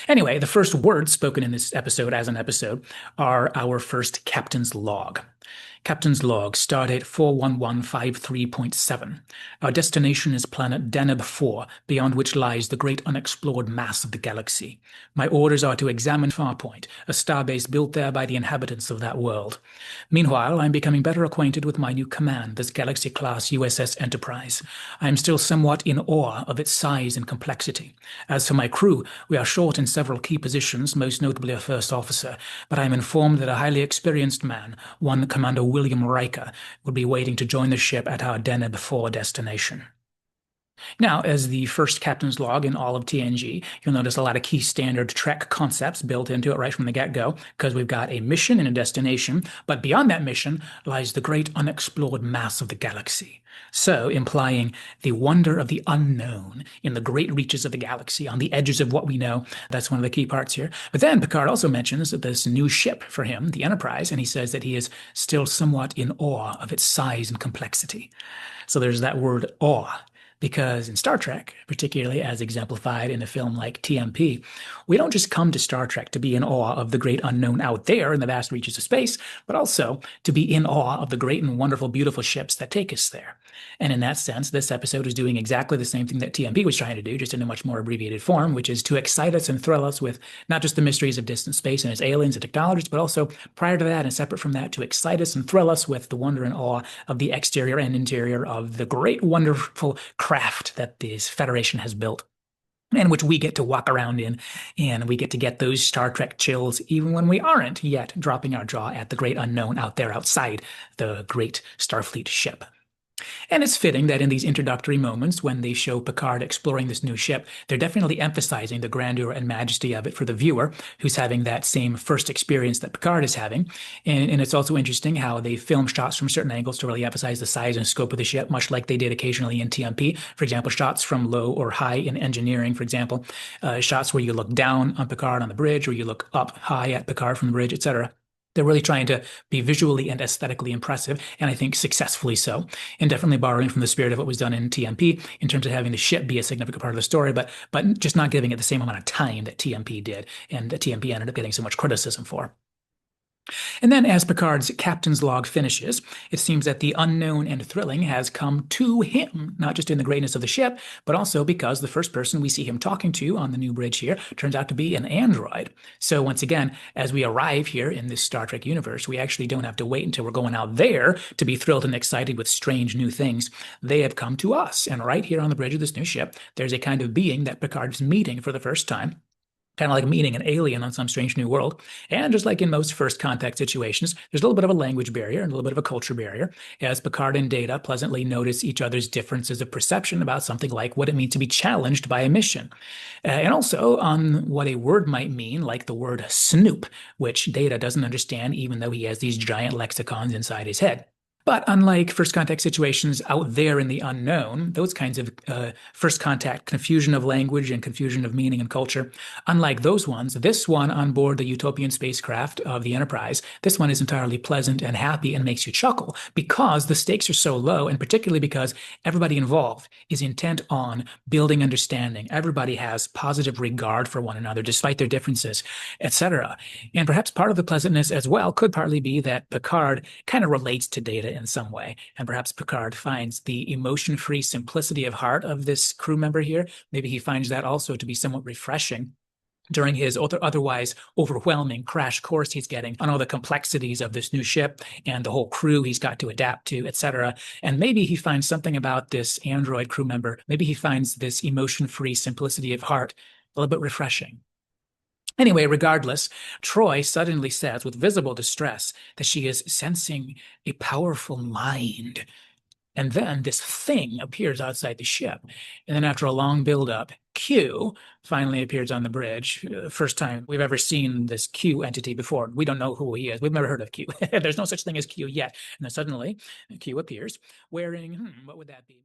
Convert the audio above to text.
Anyway, the first words spoken in this episode as an episode are our first captain's log. Captain's log, stardate 41153.7. Our destination is planet Deneb 4, beyond which lies the great unexplored mass of the galaxy. My orders are to examine Farpoint, a starbase built there by the inhabitants of that world. Meanwhile, I'm becoming better acquainted with my new command, this Galaxy-class USS Enterprise. I am still somewhat in awe of its size and complexity. As for my crew, we are short in several key positions, most notably a first officer, but I am informed that a highly experienced man, one Commander William Riker, will be waiting to join the ship at our Deneb 4 destination. Now, as the first captain's log in all of TNG, you'll notice a lot of key standard Trek concepts built into it right from the get-go, because we've got a mission and a destination, but beyond that mission lies the great unexplored mass of the galaxy. So, implying the wonder of the unknown in the great reaches of the galaxy, on the edges of what we know. That's one of the key parts here. But then Picard also mentions this new ship for him, the Enterprise, and he says that he is still somewhat in awe of its size and complexity. So there's that word awe. Because in Star Trek, particularly as exemplified in a film like TMP, we don't just come to Star Trek to be in awe of the great unknown out there in the vast reaches of space, but also to be in awe of the great and wonderful, beautiful ships that take us there. And in that sense, this episode is doing exactly the same thing that TMP was trying to do, just in a much more abbreviated form, which is to excite us and thrill us with not just the mysteries of distant space and its aliens and technologies, but also prior to that and separate from that, to excite us and thrill us with the wonder and awe of the exterior and interior of the great, wonderful craft that this Federation has built, and which we get to walk around in, and we get to get those Star Trek chills even when we aren't yet dropping our jaw at the great unknown out there outside the great Starfleet ship. And it's fitting that in these introductory moments, when they show Picard exploring this new ship, they're definitely emphasizing the grandeur and majesty of it for the viewer, who's having that same first experience that Picard is having. And it's also interesting how they film shots from certain angles to really emphasize the size and scope of the ship, much like they did occasionally in TMP. For example, shots from low or high in engineering, for example, shots where you look down on Picard on the bridge, or you look up high at Picard from the bridge, etc. They're really trying to be visually and aesthetically impressive, and I think successfully so, and definitely borrowing from the spirit of what was done in TMP in terms of having the ship be a significant part of the story, but just not giving it the same amount of time that TMP did, and that TMP ended up getting so much criticism for. And then as Picard's captain's log finishes, it seems that the unknown and thrilling has come to him, not just in the greatness of the ship, but also because the first person we see him talking to on the new bridge here turns out to be an android. So once again, as we arrive here in this Star Trek universe, we actually don't have to wait until we're going out there to be thrilled and excited with strange new things. They have come to us. And right here on the bridge of this new ship, there's a kind of being that Picard's meeting for the first time. Kind of like meeting an alien on some strange new world. And just like in most first contact situations, there's a little bit of a language barrier and a little bit of a culture barrier, as Picard and Data pleasantly notice each other's differences of perception about something like what it means to be challenged by a mission. And also on what a word might mean, like the word snoop, which Data doesn't understand, even though he has these giant lexicons inside his head. But unlike first contact situations out there in the unknown, those kinds of first contact confusion of language and confusion of meaning and culture, unlike those ones, this one on board the utopian spacecraft of the Enterprise, this one is entirely pleasant and happy and makes you chuckle because the stakes are so low, and particularly because everybody involved is intent on building understanding. Everybody has positive regard for one another despite their differences, etc. And perhaps part of the pleasantness as well could partly be that Picard kind of relates to Data in some way. And perhaps Picard finds the emotion-free simplicity of heart of this crew member here. Maybe he finds that also to be somewhat refreshing during his otherwise overwhelming crash course he's getting on all the complexities of this new ship and the whole crew he's got to adapt to, etc. And maybe he finds something about this android crew member. Maybe he finds this emotion-free simplicity of heart a little bit refreshing. Anyway, regardless, Troy suddenly says with visible distress that she is sensing a powerful mind. And then this thing appears outside the ship. And then after a long build-up, Q finally appears on the bridge. First time we've ever seen this Q entity before. We don't know who he is. We've never heard of Q. There's no such thing as Q yet. And then suddenly Q appears wearing, what would that be?